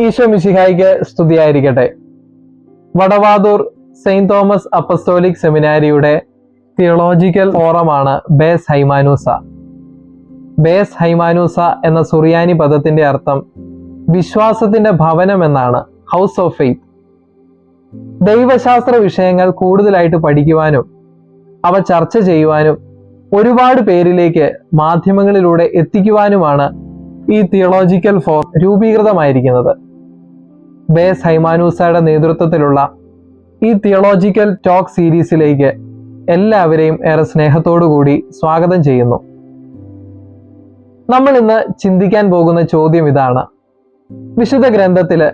ഈശോ മിശിഹായിക്ക് സ്തുതിയായിരിക്കട്ടെ. Vadavathoor Saint Thomas Apostolic സെമിനാരിയുടെ തിയോളജിക്കൽ ഫോറമാണ് ബേസ് ഹൈമാനൂസ. ബേസ് ഹൈമാനൂസ എന്ന സുറിയാനി പദത്തിന്റെ അർത്ഥം വിശ്വാസത്തിന്റെ ഭവനം എന്നാണ്, ഹൗസ് ഓഫ് ഫെയ്ത്ത്. ദൈവശാസ്ത്ര വിഷയങ്ങൾ കൂടുതലായിട്ട് പഠിക്കുവാനും അവ ചർച്ച ചെയ്യുവാനും ഒരുപാട് പേരിലേക്ക് മാധ്യമങ്ങളിലൂടെ എത്തിക്കുവാനുമാണ് ഈ തിയോളജിക്കൽ ഫോറം രൂപീകൃതമായിരിക്കുന്നത്. ബേസ് ഹൈമാനൂസയുടെ നേതൃത്വത്തിലുള്ള ഈ തിയോളജിക്കൽ ടോക്ക് സീരീസിലേക്ക് എല്ലാവരെയും ഏറെ സ്നേഹത്തോടു കൂടി സ്വാഗതം ചെയ്യുന്നു. നമ്മൾ ഇന്ന് ചിന്തിക്കാൻ പോകുന്ന ചോദ്യം ഇതാണ്. വിശുദ്ധ ഗ്രന്ഥത്തില്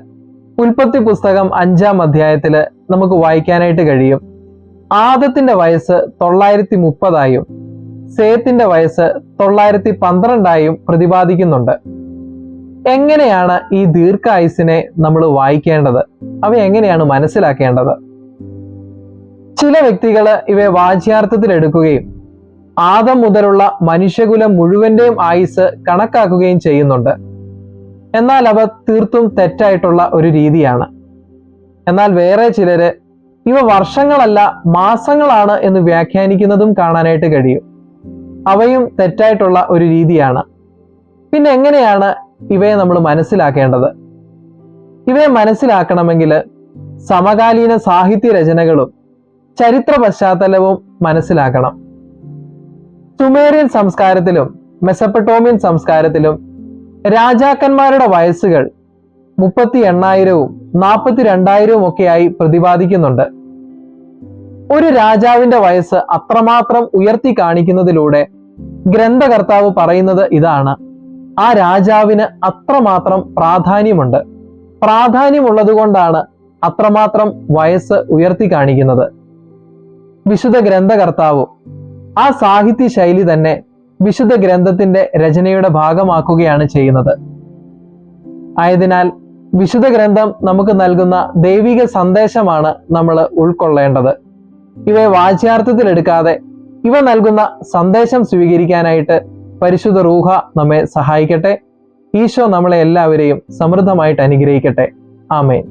ഉൽപ്പത്തി പുസ്തകം 5-ാം അധ്യായത്തില് നമുക്ക് വായിക്കാനായിട്ട് കഴിയും, ആദത്തിന്റെ വയസ്സ് 930 സേത്തിന്റെ വയസ്സ് 912 പ്രതിപാദിക്കുന്നുണ്ട്. എങ്ങനെയാണ് ഈ ദീർഘായുസിനെ നമ്മൾ വായിക്കേണ്ടത്? അവ എങ്ങനെയാണ് മനസ്സിലാക്കേണ്ടത്? ചില വ്യക്തികൾ ഇവയെ വാച്യാർത്ഥത്തിൽ എടുക്കുകയും ആദം മുതലുള്ള മനുഷ്യകുലം മുഴുവന്റെയും ആയുസ് കണക്കാക്കുകയും ചെയ്യുന്നുണ്ട്. എന്നാൽ അവ തീർത്തും തെറ്റായിട്ടുള്ള ഒരു രീതിയാണ്. എന്നാൽ വേറെ ചിലര് ഇവ വർഷങ്ങളല്ല മാസങ്ങളാണ് എന്ന് വ്യാഖ്യാനിക്കുന്നതും കാണാനായിട്ട് കഴിയും. അവയും തെറ്റായിട്ടുള്ള ഒരു രീതിയാണ്. പിന്നെ എങ്ങനെയാണ് ഇവയെ നമ്മൾ മനസ്സിലാക്കേണ്ടത്? ഇവയെ മനസ്സിലാക്കണമെങ്കിൽ സമകാലീന സാഹിത്യ രചനകളും ചരിത്ര പശ്ചാത്തലവും മനസ്സിലാക്കണം. സുമേറിയൻ സംസ്കാരത്തിലും മെസപ്പൊട്ടോമിയൻ സംസ്കാരത്തിലും രാജാക്കന്മാരുടെ വയസ്സുകൾ 38,000 42,000 ഒക്കെയായി പ്രതിപാദിക്കുന്നുണ്ട്. ഒരു രാജാവിന്റെ വയസ്സ് അത്രമാത്രം ഉയർത്തി കാണിക്കുന്നതിലൂടെ ഗ്രന്ഥകർത്താവ് പറയുന്നത് ഇതാണ്: ആ രാജാവിന് അത്രമാത്രം പ്രാധാന്യമുണ്ട്. പ്രാധാന്യമുള്ളത് കൊണ്ടാണ് അത്രമാത്രം വയസ്സ് ഉയർത്തി കാണിക്കുന്നത്. വിശുദ്ധ ഗ്രന്ഥകർത്താവ് ആ സാഹിത്യ ശൈലി തന്നെ വിശുദ്ധ ഗ്രന്ഥത്തിന്റെ രചനയുടെ ഭാഗമാക്കുകയാണ് ചെയ്യുന്നത്. ആയതിനാൽ വിശുദ്ധ ഗ്രന്ഥം നമുക്ക് നൽകുന്ന ദൈവിക സന്ദേശമാണ് നമ്മൾ ഉൾക്കൊള്ളേണ്ടത്. ഇവയെ വാച്യാർത്ഥത്തിൽ എടുക്കാതെ ഇവ നൽകുന്ന സന്ദേശം സ്വീകരിക്കാനായിട്ട് പരിശുദ്ധ റൂഹ നമ്മെ സഹായിക്കട്ടെ. ഈശോ നമ്മളെ എല്ലാവരെയും സമൃദ്ധമായിട്ട് അനുഗ്രഹിക്കട്ടെ. ആമേൻ.